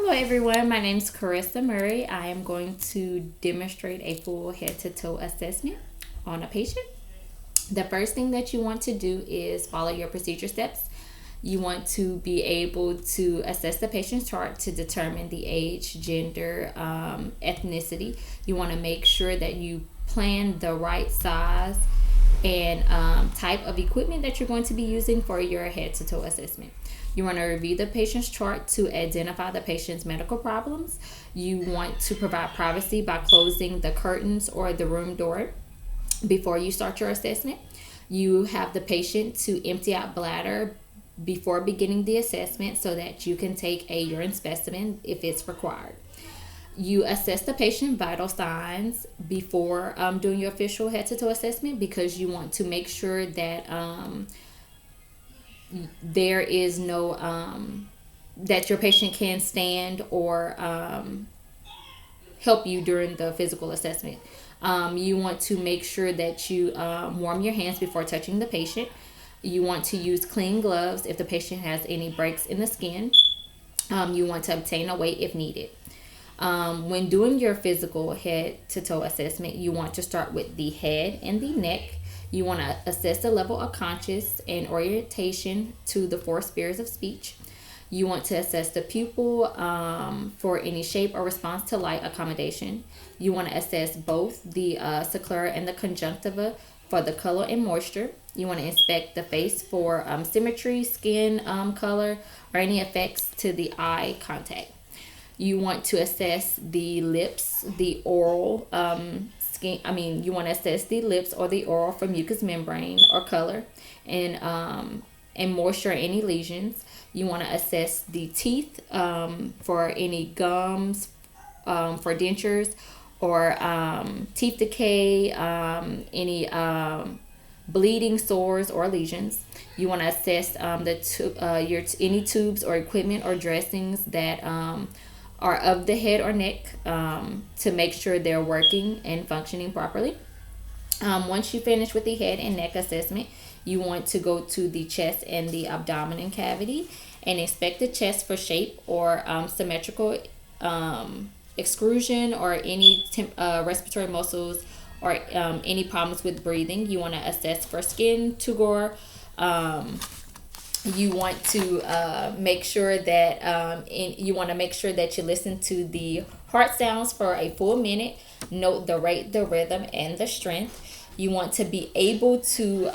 Hello everyone, my name is Carissa Murray. I am going to demonstrate a full head to toe assessment on a patient. The first thing that you want to do is follow your procedure steps. You want to be able to assess the patient's chart to determine the age, gender, ethnicity. You want to make sure that you plan the right size and type of equipment that you're going to be using for your head to toe assessment. You want to review the patient's chart to identify the patient's medical problems. You want to provide privacy by closing the curtains or the room door before you start your assessment. You have the patient to empty out bladder before beginning the assessment so that you can take a urine specimen if it's required. You assess the patient vital signs before doing your official head to toe assessment because you want to make sure that there is no that your patient can stand or help you during the physical assessment. You want to make sure that you warm your hands before touching the patient. You want to use clean gloves if the patient has any breaks in the skin. You want to obtain a weight if needed. When doing your physical head to toe assessment, you want to start with the head and the neck. You want to assess the level of conscious and orientation to the four spheres of speech. You want to assess the pupil for any shape or response to light accommodation. You want to assess both the sclera and the conjunctiva for the color and moisture. You want to inspect the face for symmetry, skin color, or any effects to the eye contact. You want to assess the lips, the oral you want to assess the lips or the oral for mucous membrane or color and moisture or any lesions. You want to assess the teeth for any gums, for dentures or teeth decay, any bleeding, sores, or lesions. You want to assess any tubes or equipment or dressings that are of the head or neck to make sure they're working and functioning properly. Once you finish with the head and neck assessment, you want to go to the chest and the abdominal cavity and inspect the chest for shape or symmetrical excrusion or any respiratory muscles or any problems with breathing. You want to assess for skin, turgor. You want to make sure that you listen to the heart sounds for a full minute. Note the rate, the rhythm, and the strength. You want to be able to